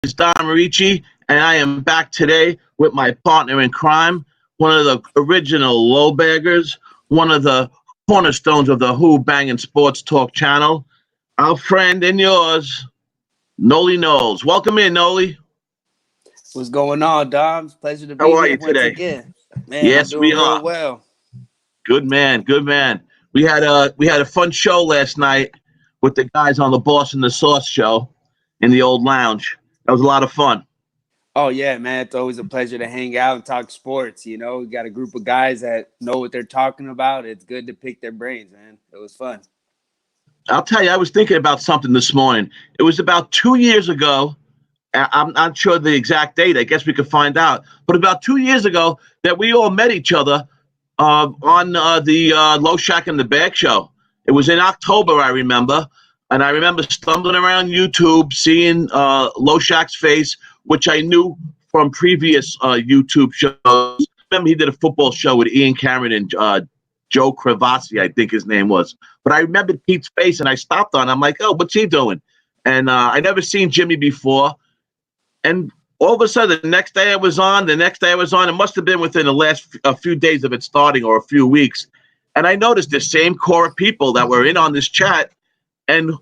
is Don Rici, and I am back today with my partner in crime, one of the original low baggers, one of the cornerstones of the Who-Bangin Sports Talk channel, our friend and yours, Nolly Knowles. Welcome in, Nolly. What's going on, Dom? It's a pleasure to How be are here you once today? again. Man, I'm Yes, we doing real are. well. Good man, good man. We had a fun show last night with the guys on the Boss and the Sauce show in the old lounge. That was a lot of fun. Oh yeah, man, it's always a pleasure to hang out and talk sports. We got a group of guys that know what they're talking about. It's good to pick their brains, man. It was fun. I'll tell you, I was thinking about something this morning. It was about 2 years ago. I'm not sure the exact date. I guess we could find out. But about 2 years ago, that we all met each other on the Low Shack and the Bag show. It was in October, I remember. And I remember stumbling around YouTube, seeing Low Shack's face, which I knew from previous YouTube shows. I remember he did a football show with Ian Cameron and Joe Cravassi, I think his name was. But I remembered Pete's face, and I stopped on. I'm like, oh, what's he doing? And I never seen Jimmy before. And all of a sudden, the next day I was on. It must have been within the last a few days of it starting or a few weeks. And I noticed the same core of people that were in on this chat. And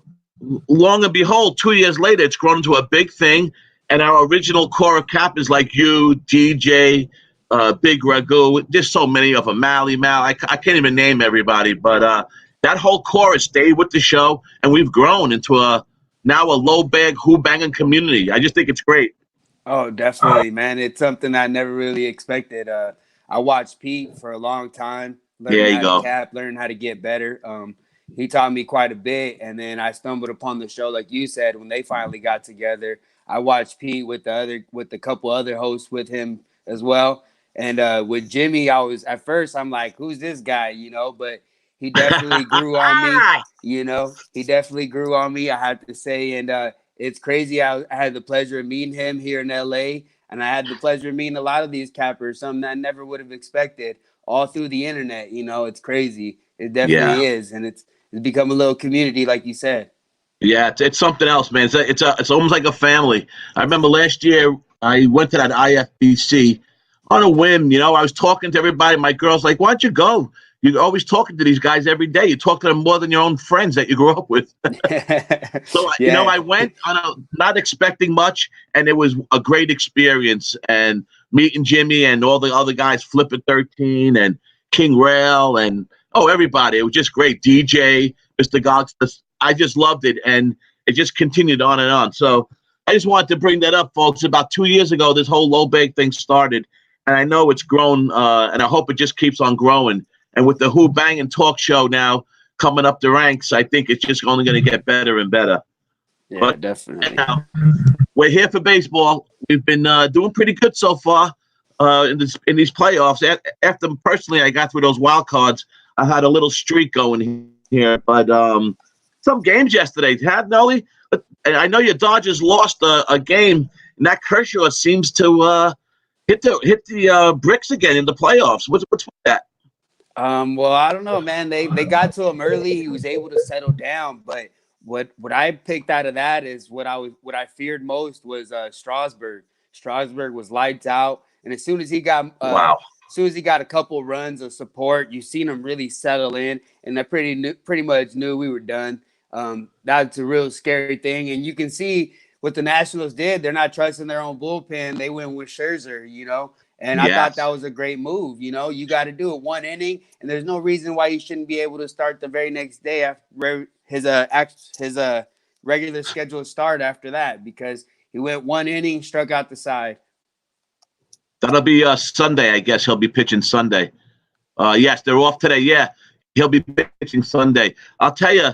long and behold, 2 years later, it's grown into a big thing. And our original core of cap is like you, DJ, Big Ragu. There's so many of them. Mal. I can't even name everybody. But that whole core has stayed with the show. And we've grown into now a low bag Who-Bangin community. I just think it's great. Oh, definitely, man. It's something I never really expected. I watched Pete for a long time, There learning you how to go. cap, learning how to get better. He taught me quite a bit, and then I stumbled upon the show, like you said, when they finally got together. I watched Pete with a couple other hosts with him as well, and with Jimmy, I was at first I'm like, who's this guy, But he definitely grew on me. He definitely grew on me. I have to say, and it's crazy. I had the pleasure of meeting him here in LA, and I had the pleasure of meeting a lot of these cappers, something I never would have expected, all through the internet. It's crazy. It Yeah. definitely is, and it's become a little community, like you said. Yeah, it's something else, man. It's almost like a family. I remember last year I went to that IFBC on a whim. I was talking to everybody. My girl's like, "Why don't you go? You're always talking to these guys every day. You talk to them more than your own friends that you grew up with." So Yeah. I went not expecting much, and it was a great experience. And meeting Jimmy and all the other guys, Flipper 13 and King Rail, and everybody. It was just great. DJ, Mr. Gogs. I just loved it, and it just continued on and on. So I just wanted to bring that up, folks. About 2 years ago, this whole low bag thing started, and I know it's grown, and I hope it just keeps on growing. And with the Who-Bangin talk show now coming up the ranks, I think it's just only going to get better and better. Yeah, But definitely. now, we're here for baseball. We've been doing pretty good so far in these playoffs. After personally, I got through those wild cards. I had a little streak going here, but some games yesterday, had Nolly. But I know your Dodgers lost a game, and that Kershaw seems to hit the bricks again in the playoffs. What's with that? Well, I don't know, man. They got to him early. He was able to settle down, but what I picked out of that is what I feared most was Strasburg. Strasburg was lights out, and Wow. as soon as he got a couple runs of support, you seen him really settle in, and I pretty much knew we were done. That's a real scary thing, and you can see what the Nationals did. They're not trusting their own bullpen. They went with Scherzer. And I thought that Yes. was a great move. You got to do it one inning, and there's no reason why you shouldn't be able to start the very next day after his regular scheduled start after that, because he went one inning, struck out the side. That'll be Sunday, I guess. He'll be pitching Sunday. Yes, they're off today. Yeah, he'll be pitching Sunday. I'll tell you,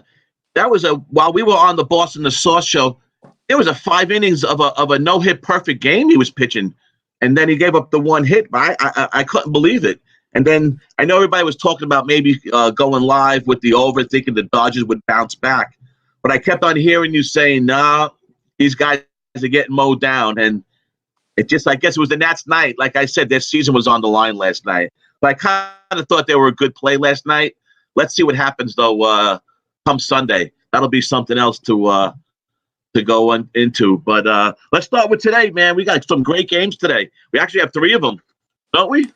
while we were on the Boston the Sauce show, there was a 5 innings of a no hit perfect game he was pitching, and then he gave up the one hit. I couldn't believe it. And then I know everybody was talking about maybe going live with the over, thinking the Dodgers would bounce back, but I kept on hearing you saying, "No, these guys are getting mowed down," and I guess it was the Nats' night. Like I said, their season was on the line last night. But I kind of thought they were a good play last night. Let's see what happens, though, come Sunday. That'll be something else to to go into. But let's start with today, man. We got some great games today. We actually have 3 of them, don't we?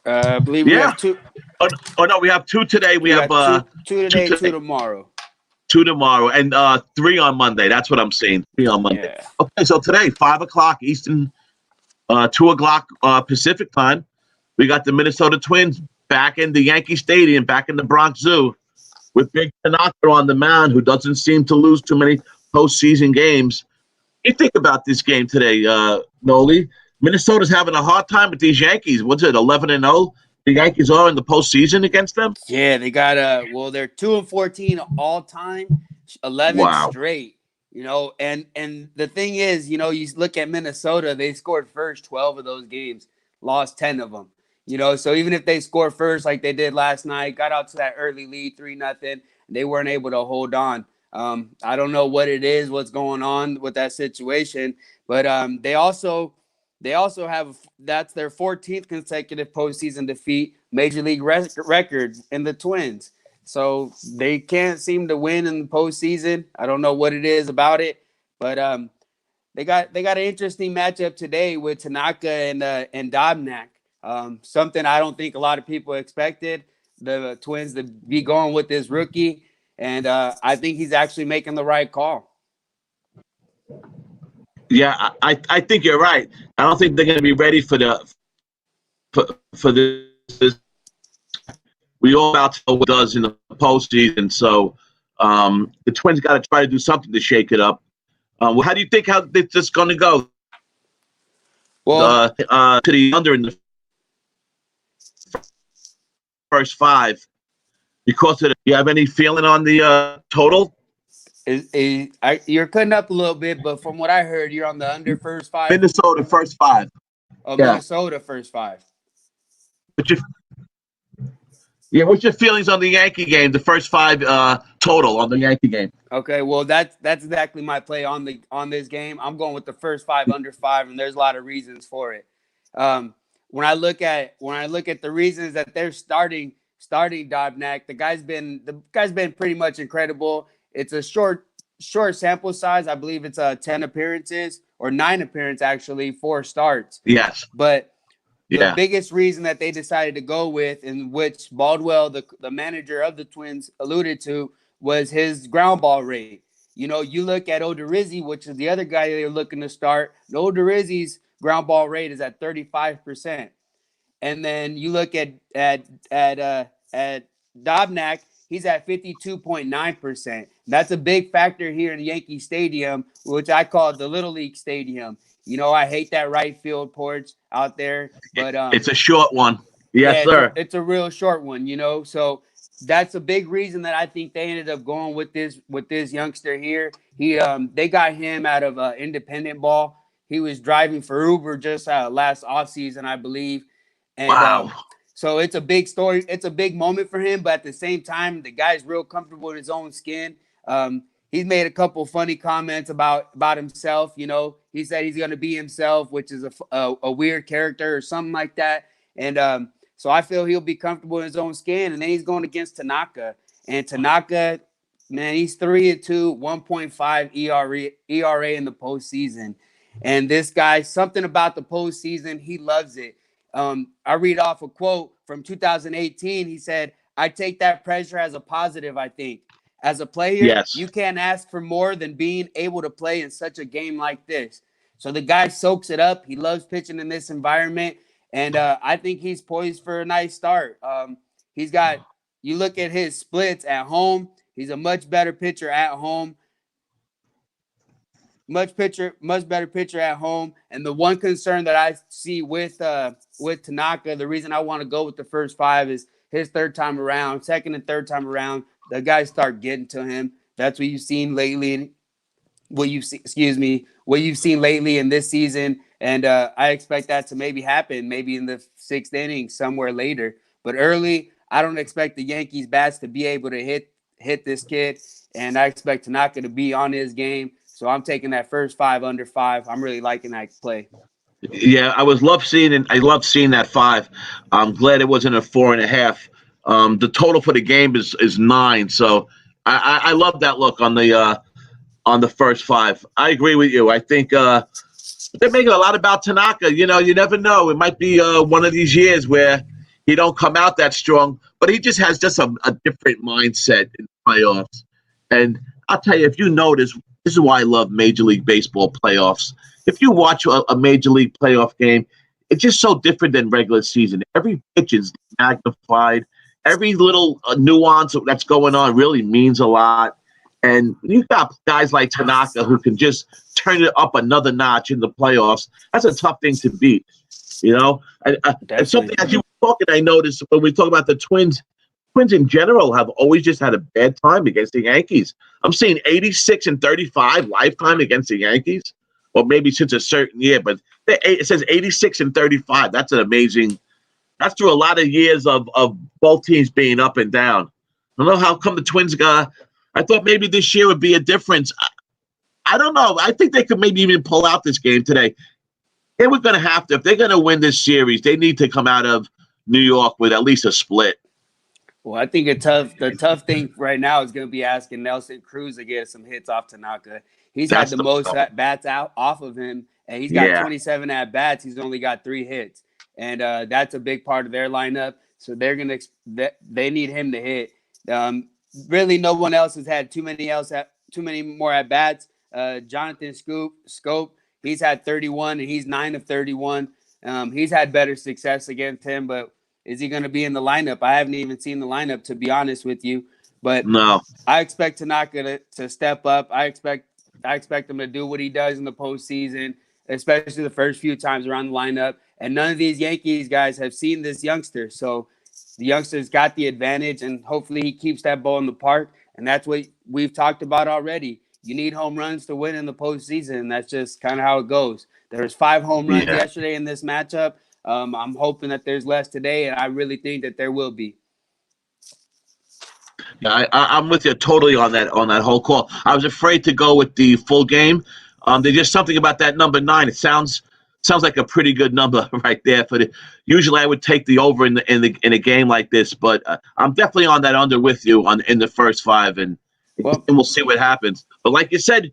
I believe we have 2. Oh no, we have 2 today. We have two today, 2 tomorrow. 2 tomorrow, and 3 on Monday. That's what I'm saying. 3 on Monday. Yeah. Okay, so today, 5:00 Eastern, 2:00 Pacific time. We got the Minnesota Twins back in the Yankee Stadium, back in the Bronx Zoo, with Big Tanaka on the mound, who doesn't seem to lose too many postseason games. What do you think about this game today, Nolly? Minnesota's having a hard time with these Yankees. What's it, 11-0? The Yankees are in the postseason against them? Yeah, they got they're 2-14 all time, 11 straight. And the thing is, you look at Minnesota, they scored first 12 of those games, lost 10 of them. So even if they score first like they did last night, got out to that early lead, 3-0, they weren't able to hold on. I don't know what it is, what's going on with that situation, but they also have, that's their 14th consecutive postseason defeat, major league record in the Twins. So they can't seem to win in the postseason. I don't know what it is about it, but they got an interesting matchup today with Tanaka and Dobnak. Something I don't think a lot of people expected the Twins to be going with this rookie, and I think he's actually making the right call. Yeah, I think you're right. I don't think they're going to be ready for this. We all about to know what it does in the postseason. So the Twins got to try to do something to shake it up. How do you think how this is going to go? Well, to the under in the first 5. Because of you have any feeling on the total? You're cutting up a little bit, but from what I heard, you're on the under first 5. Minnesota first 5. Oh, yeah. Minnesota first 5. What's your feelings on the Yankee game? The first 5 total on the Yankee game. Okay, well that's exactly my play on this game. I'm going with the first 5 under 5, and there's a lot of reasons for it. When I look at the reasons that they're starting Dobnak, the guy's been pretty much incredible. It's a short sample size. I believe it's 10 appearances or 9 appearances, actually, 4 starts. Yes. But the biggest reason that they decided to go with, in which Baldwell, the manager of the Twins, alluded to, was his ground ball rate. You look at Rici, which is the other guy they're looking to start. Rici's ground ball rate is at 35%. And then you look at Dobnak, he's at 52.9%. That's a big factor here in Yankee Stadium, which I call the Little League Stadium. I hate that right field porch out there, but it's a short one. Yes, sir. It's a real short one, So that's a big reason that I think they ended up going with this youngster here. They got him out of independent ball. He was driving for Uber just last offseason, I believe. And wow. So it's a big story. It's a big moment for him, but at the same time, the guy's real comfortable in his own skin. He's made a couple funny comments about himself. He said he's going to be himself, which is a weird character or something like that. And so I feel he'll be comfortable in his own skin. And then he's going against Tanaka. And Tanaka, man, he's 3-2, 1.5 ERA in the postseason. And this guy, something about the postseason, he loves it. I read off a quote from 2018. He said, "I take that pressure as a positive, I think. As a player, you can't ask for more than being able to play in such a game like this." So the guy soaks it up. He loves pitching in this environment. And I think he's poised for a nice start. You look at his splits at home, he's a much better pitcher at home. Much better pitcher at home. And the one concern that I see with Tanaka, the reason I want to go with the first 5 is his second and third time around, the guys start getting to him. That's what you've seen lately. What you've seen lately in this season. And I expect that to maybe happen, maybe in the 6th inning, somewhere later. But early, I don't expect the Yankees bats to be able to hit this kid. And I expect Tanaka to be on his game. So I'm taking that first 5 under 5. I'm really liking that play. Yeah, I loved seeing that 5. I'm glad it wasn't a 4.5. The total for the game is 9. So I love that look on the on the first five. I agree with you. I think they're making a lot about Tanaka. You know, you never know. It might be one of these years where he don't come out that strong, but he just has a different mindset in the playoffs. And I'll tell you, if you notice, this is why I love Major League Baseball playoffs. If you watch a Major League playoff game, it's just so different than regular season. Every pitch is magnified. Every little nuance that's going on really means a lot. And you've got guys like Tanaka who can just turn it up another notch in the playoffs. That's a tough thing to beat, you know? And something as you were talking, I noticed when we talk about the Twins in general have always just had a bad time against the Yankees. I'm seeing 86-35 lifetime against the Yankees, or maybe since a certain year, but it says 86-35. That's an amazing. That's through a lot of years of both teams being up and down. I don't know how come the Twins got. I thought maybe this year would be a difference. I don't know. I think they could maybe even pull out this game today. They were going to have to. If they're going to win this series, they need to come out of New York with at least a split. Well, I think the tough thing right now is going to be asking Nelson Cruz to get some hits off Tanaka. He's had the most at bats out off of him, and he's got 27 at bats. He's only got 3 hits, and that's a big part of their lineup. So they need him to hit. Really, no one else has had too many more at bats. Jonathan Scope, he's had 31, and he's 9 of 31. He's had better success against him, but is he going to be in the lineup? I haven't even seen the lineup, to be honest with you. But no, I expect Tanaka to step up. I expect him to do what he does in the postseason, especially the first few times around the lineup. And none of these Yankees guys have seen this youngster, so the youngster's got the advantage, and hopefully he keeps that ball in the park. And that's what we've talked about already. You need home runs to win in the postseason, and that's just kind of how it goes. There was 5 home runs yesterday in this matchup. I'm hoping that there's less today, and I really think that there will be. Yeah, I'm with you totally on that whole call. I was afraid to go with the full game. There's just something about that number 9. It sounds like a pretty good number right there. Usually I would take the over in a game like this, but I'm definitely on that under with you in the first 5, and we'll see what happens. But like you said,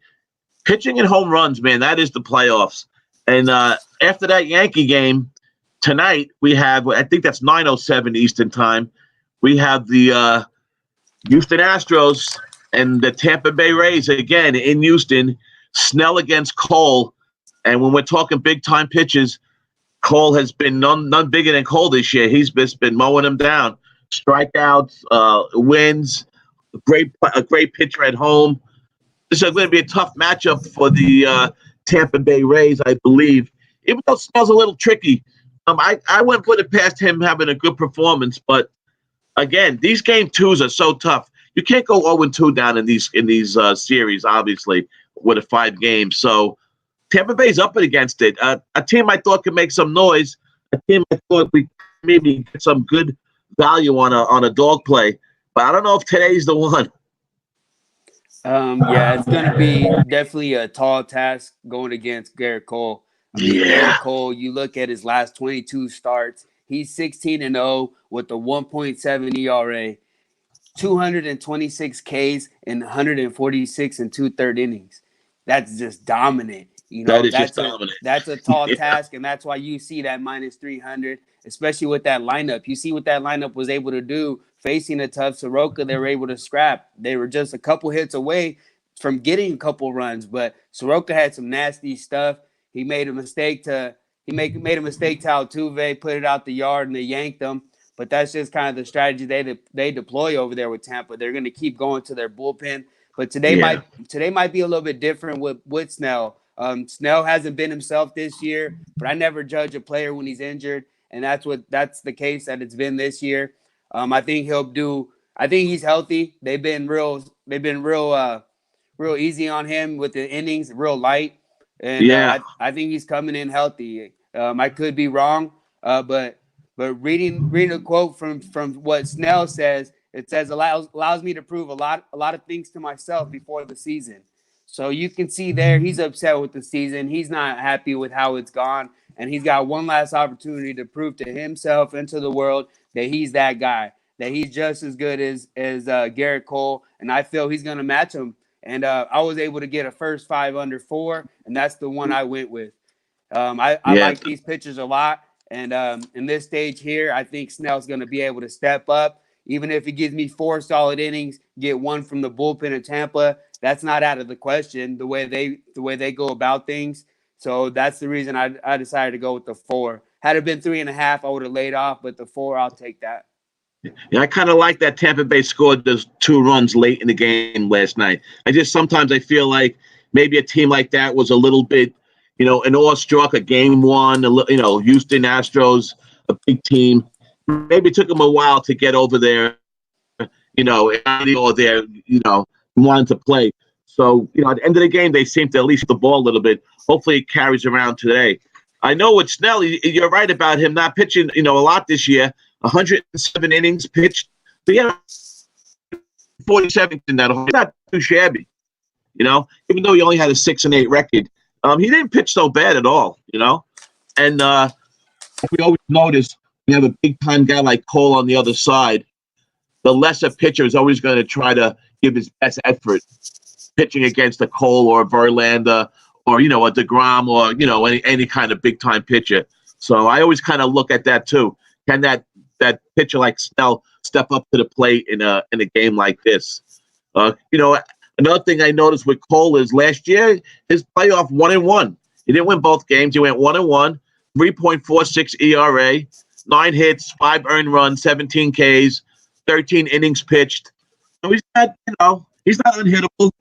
pitching and home runs, man, that is the playoffs. And after that Yankee game tonight, we have, I think that's 9:07 Eastern time. We have the Houston Astros and the Tampa Bay Rays again in Houston. Snell against Cole. And when we're talking big-time pitches, Cole has been none bigger than Cole this year. He's just been mowing them down. Strikeouts, wins, a great pitcher at home. This is going to be a tough matchup for the Tampa Bay Rays, I believe. Even though Snell's a little tricky, I wouldn't put it past him having a good performance. But, again, these game 2s are so tough. You can't go 0-2 down in these series, obviously, with a 5 games. So, Tampa Bay's up against it. A team I thought could make some noise. A team I thought we maybe get some good value on a dog play. But I don't know if today's the one. Yeah, it's going to be definitely a tall task going against Garrett Cole. Garrett Cole, you look at his last 22 starts, he's 16-0 with a 1.7 ERA, 226 Ks in 146 and 2/3 innings. That's just dominant. You know, that's a tall task, and that's why you see that -300, especially with that lineup. You see what that lineup was able to do facing a tough Soroka. They were able to scrap. They were just a couple hits away from getting a couple runs, but Soroka had some nasty stuff. He made a mistake to made a mistake to Altuve, put it out the yard, and they yanked them. But that's just kind of the strategy they deploy over there with Tampa. They're going to keep going to their bullpen. But today might be a little bit different with Snell. Snell hasn't been himself this year, but I never judge a player when he's injured, and that's the case that it's been this year. I think I think he's healthy. They've been real easy on him with the innings, real light, and I think he's coming in healthy. I could be wrong, but reading a quote from what Snell says, it says allows me to prove a lot of things to myself before the season. So you can see there he's upset with the season. He's not happy with how it's gone, and he's got one last opportunity to prove to himself and to the world that he's that guy, that he's just as good as Garrett Cole, and I feel he's going to match him. and I was able to get a first 5 under 4, and that's the one I went with. I Yeah. like these pitchers a lot, and in this stage here, I think Snell's going to be able to step up. Even if he gives me 4 solid innings, get one from the bullpen in Tampa, that's not out of the question. The way they go about things, so that's the reason I decided to go with the 4. Had it been 3.5, I would have laid off, but the 4, I'll take that. Yeah, I kind of like that Tampa Bay scored those 2 runs late in the game last night. Sometimes I feel like maybe a team like that was a little bit, an awestruck, a game one, Houston Astros, a big team. Maybe it took them a while to get over there, or their, wanting to play. So, at the end of the game, they seem to at least hit the ball a little bit. Hopefully it carries around today. I know with Snell, you're right about him not pitching, a lot this year. 107 innings pitched. But yeah, 47 in that. He's not too shabby, even though he only had a 6-8 record. He didn't pitch so bad at all, And we always notice we have a big time guy like Cole on the other side. The lesser pitcher is always going to try to give his best effort pitching against a Cole or a Verlander or, a DeGrom or, any kind of big time pitcher. So I always kind of look at that too. Can that pitcher like Snell step up to the plate in a game like this? Another thing I noticed with Cole is last year his playoff 1-1. He didn't win both games. He went 1-1, 3.46 ERA, 9 hits, 5 earned runs, 17 Ks, 13 innings pitched. So he's not unhittable.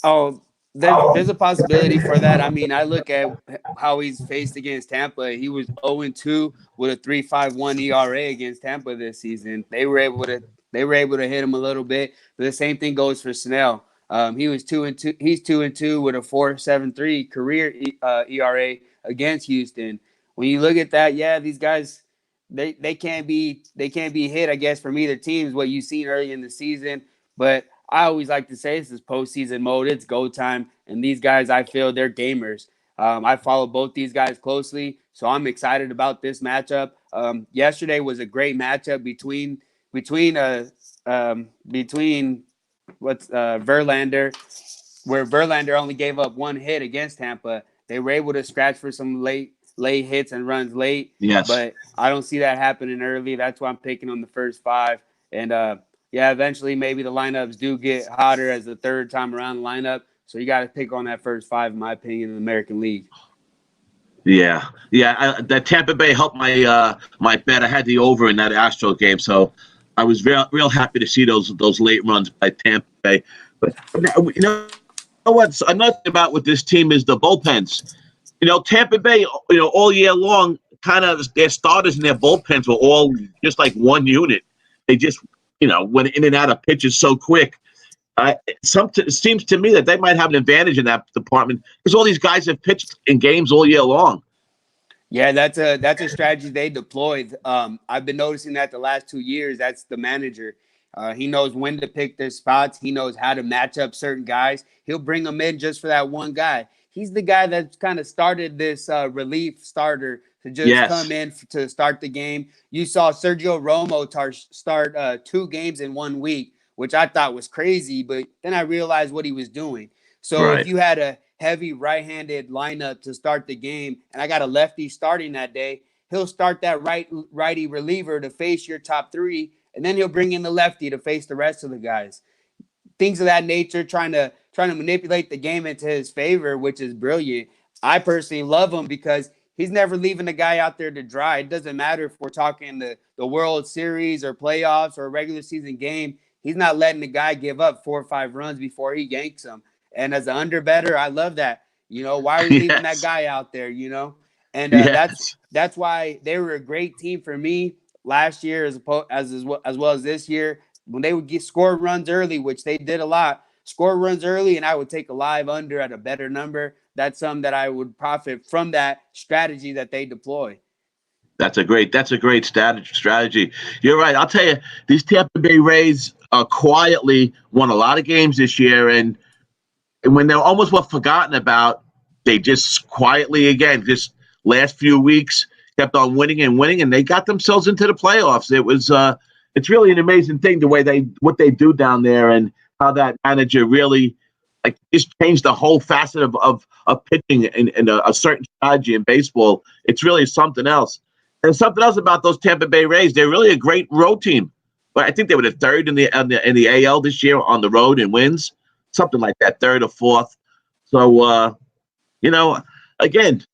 Oh, there's a possibility for that. I mean, I look at how he's faced against Tampa. He was 0-2 with a 3.51 ERA against Tampa this season. They were able to hit him a little bit. But the same thing goes for Snell. He was 2-2. He's 2-2 with a 4.73 career ERA against Houston. When you look at that, yeah, these guys they can't be hit, I guess, from either team is what you've seen early in the season. But I always like to say this is postseason mode. It's go time. And these guys, I feel they're gamers. I follow both these guys closely, so I'm excited about this matchup. Yesterday was a great matchup between Verlander, where Verlander only gave up 1 hit against Tampa. They were able to scratch for some late hits and runs late. Yes. But I don't see that happening early. That's why I'm picking on the first 5. And yeah, eventually maybe the lineups do get hotter as the third time around the lineup. So you got to pick on that first 5, in my opinion, in the American League. Yeah. That Tampa Bay helped my bet. I had the over in that Astro game, so I was real happy to see those late runs by Tampa Bay. But what's another thing about with this team is the bullpens. Tampa Bay, all year long, kind of their starters and their bullpens were all just like one unit. They just went in and out of pitches so quick. It seems to me that they might have an advantage in that department because all these guys have pitched in games all year long. Yeah, that's a strategy they deployed. I've been noticing that the last 2 years. That's the manager. He knows when to pick their spots. He knows how to match up certain guys. He'll bring them in just for that one guy. He's the guy that kind of started this relief starter to just come in to start the game. You saw Sergio Romo start 2 games in 1 week, which I thought was crazy, but then I realized what he was doing. So if you had a heavy right-handed lineup to start the game, and I got a lefty starting that day, he'll start that righty reliever to face your top 3, and then he'll bring in the lefty to face the rest of the guys. Things of that nature, trying to manipulate the game into his favor, which is brilliant. I personally love him because he's never leaving the guy out there to dry. It doesn't matter if we're talking the World Series or playoffs or a regular season game. He's not letting the guy give up 4 or 5 runs before he yanks him. And as an under-better, I love that. Why are we leaving that guy out there, And that's why they were a great team for me last year as well as this year. When they would score runs early, which they did a lot, score runs early, and I would take a live under at a better number. That's something that I would profit from that strategy that they deploy. That's a great strategy. You're right. I'll tell you, these Tampa Bay Rays quietly won a lot of games this year, and when they almost were forgotten about, they just quietly again, just last few weeks kept on winning, and they got themselves into the playoffs. It was it's really an amazing thing the way what they do down there, and how that manager really like just changed the whole facet of pitching in a certain strategy in baseball. It's really something else. And something else about those Tampa Bay Rays, they're really a great road team. But I think they were the third in the AL this year on the road in wins, something like that, third or fourth. So again,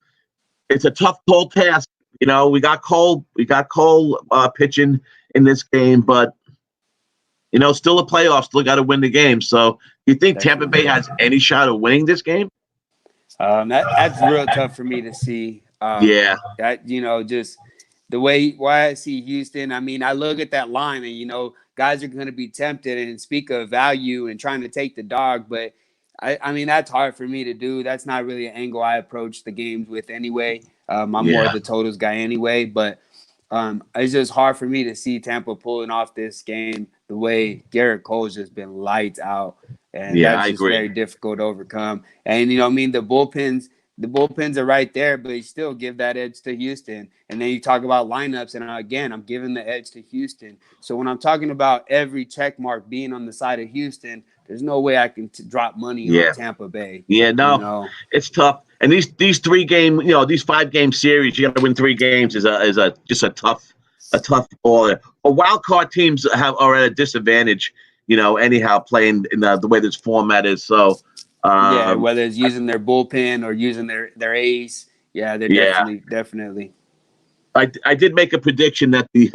it's a tough, tall task. We got Cole pitching in this game, but still a playoff, still got to win the game. So, do you think Tampa Bay has any shot of winning this game? That's real tough for me to see. Yeah. That just the why I see Houston. I mean, I look at that line, and guys are going to be tempted and speak of value and trying to take the dog, but I mean that's hard for me to do. That's not really an angle I approach the games with anyway. I'm more of the totals guy anyway, but it's just hard for me to see Tampa pulling off this game the way Garrett Cole's just been lights out, and that's just very difficult to overcome. And the bullpens are right there, but you still give that edge to Houston. And then you talk about lineups, and again, I'm giving the edge to Houston. So when I'm talking about every check mark being on the side of Houston, there's no way I can drop money on Tampa Bay. Yeah, no, it's tough. And these 5-game series, you got to win 3 games is just a tough ball. Wild card teams are at a disadvantage, anyhow playing in the way this format is. So whether it's using their bullpen or using their ace, they're definitely. I did make a prediction that the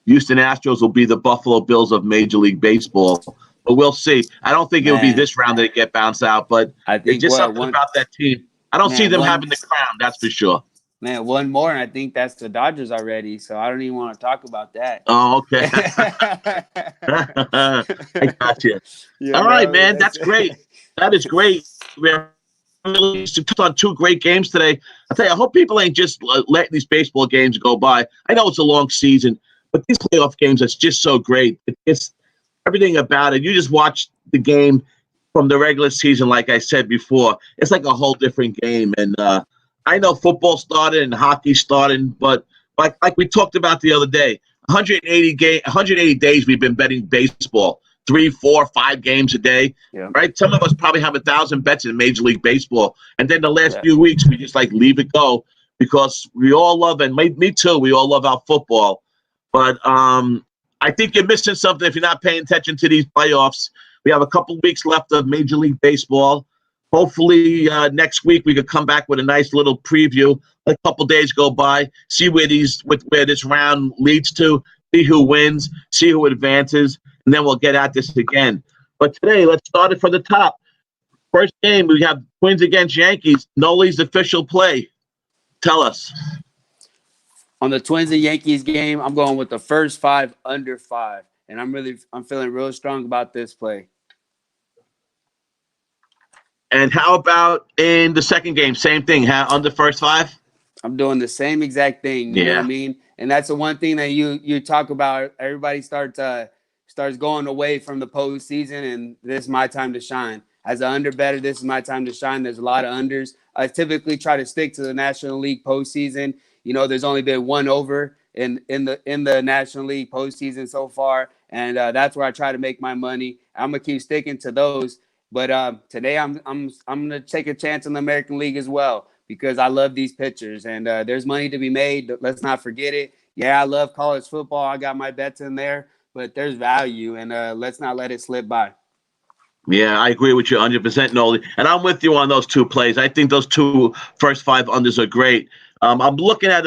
Houston Astros will be the Buffalo Bills of Major League Baseball. But we'll see. I don't think it'll be this round that they get bounced out, but I think just something about that team. I don't see them having the crown, that's for sure. Man, one more, and I think that's the Dodgers already, so I don't even want to talk about that. Oh, okay. I got you. All right, man. That's great. That is great. We're really took on 2 great games today. I tell you, I hope people ain't just letting these baseball games go by. I know it's a long season, but these playoff games, it's just so great. It's everything about it. You just watch the game from the regular season, like I said before. It's like a whole different game. And I know football started and hockey started, but like we talked about the other day, 180 days we've been betting baseball, 3, 4, 5 games a day, right? Some of us probably have 1,000 bets in Major League Baseball. And then the last few weeks, we just leave it go because we all love, and me too, we all love our football. But I think you're missing something if you're not paying attention to these playoffs. We have a couple weeks left of Major League Baseball. Hopefully next week we could come back with a nice little preview. A couple days go by, see where this round leads to, see who wins, see who advances, and then we'll get at this again. But today, let's start it from the top. First game, we have Twins against Yankees. Nolly's official play. Tell us. On the Twins and Yankees game, I'm going with the first 5 under 5, and I'm feeling real strong about this play. And how about in the second game? Same thing, under first 5? I'm doing the same exact thing. You know what I mean? And that's the one thing that you talk about. Everybody starts going away from the postseason, and this is my time to shine. As an under better, this is my time to shine. There's a lot of unders. I typically try to stick to the National League postseason. There's only been 1 over in the National League postseason so far, and that's where I try to make my money. I'm gonna keep sticking to those. But today I'm gonna take a chance in the American League as well because I love these pitchers and there's money to be made. Let's not forget it. Yeah, I love college football. I got my bets in there, but there's value and let's not let it slip by. Yeah, I agree with you 100%, Nolly. And I'm with you on those 2 plays. I think those 2 first 5 unders are great. I'm looking at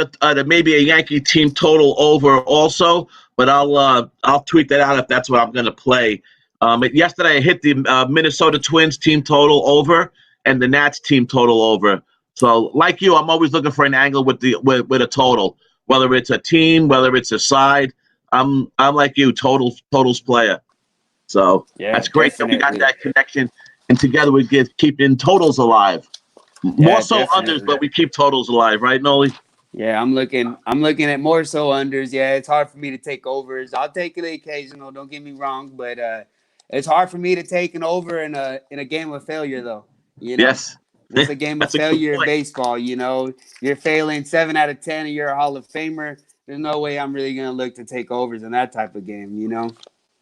maybe a Yankee team total over also, but I'll tweet that out if that's what I'm going to play. Yesterday, I hit the Minnesota Twins team total over and the Nats team total over. So, like you, I'm always looking for an angle with a total, whether it's a team, whether it's a side. I'm like you, totals player. So that's great that we got that connection, and together we keeping totals alive. More so unders, but we keep totals alive, right, Nolly? Yeah, I'm looking at more so unders. Yeah, it's hard for me to take overs. I'll take the occasional. Don't get me wrong, but it's hard for me to take an over in a game of failure, though. Yes, it's a game of failure in baseball. You're failing 7 out of 10, and you're a Hall of Famer. There's no way I'm really gonna look to take overs in that type of game.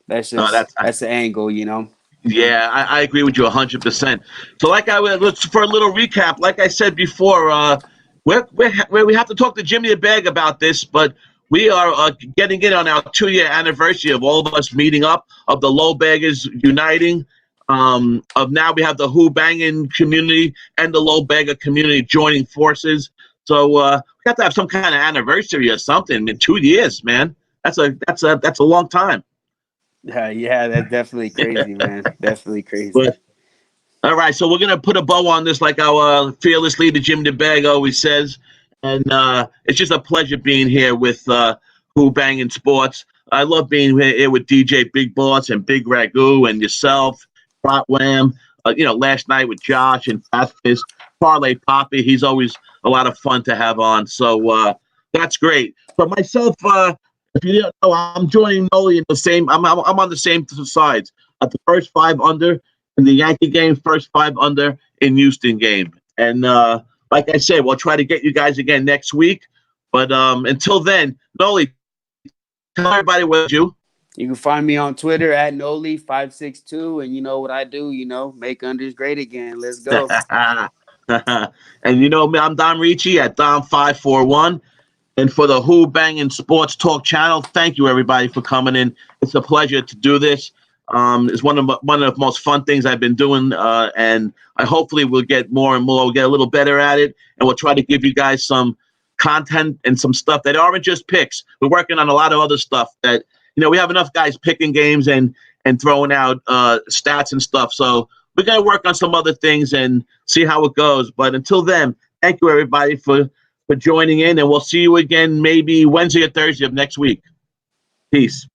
That's just that's the angle. Yeah, I agree with you 100%. So, let's for a little recap. Like I said before, we have to talk to Jimmy the Bag about this, but we are getting in on our 2-year anniversary of all of us meeting up, of the low baggers uniting. Of now we have the Who-Bangin community and the low bagger community joining forces. So we have to have some kind of anniversary or something in 2 years, man. That's a long time. Yeah, that's definitely crazy, man. Definitely crazy. But all right, so we're gonna put a bow on this, like our fearless leader Jim DeBag always says, and it's just a pleasure being here with Who Banging Sports. I love being here with DJ Big Boss and Big Ragu and yourself, Plot Wham. Last night with Josh and Fast Parlay Poppy. He's always a lot of fun to have on. So that's great. But myself, if you didn't know, I'm joining Nolly in the same. I'm on the same sides at the first 5 under in the Yankee game, first 5 under in Houston game. And like I said, we'll try to get you guys again next week. But until then, Nolly, tell everybody what you. You can find me on Twitter at Nolly562, and you know what I do. Make unders great again. Let's go. And you know me, I'm Don Rici at Dom541. And for the Who Bangin' Sports Talk channel, thank you everybody for coming in. It's a pleasure to do this. It's one of the most fun things I've been doing, and I hopefully will get more and more. We'll get a little better at it, and we'll try to give you guys some content and some stuff that aren't just picks. We're working on a lot of other stuff that we have enough guys picking games and throwing out stats and stuff. So we're gonna work on some other things and see how it goes. But until then, thank you everybody for joining in, and we'll see you again maybe Wednesday or Thursday of next week. Peace.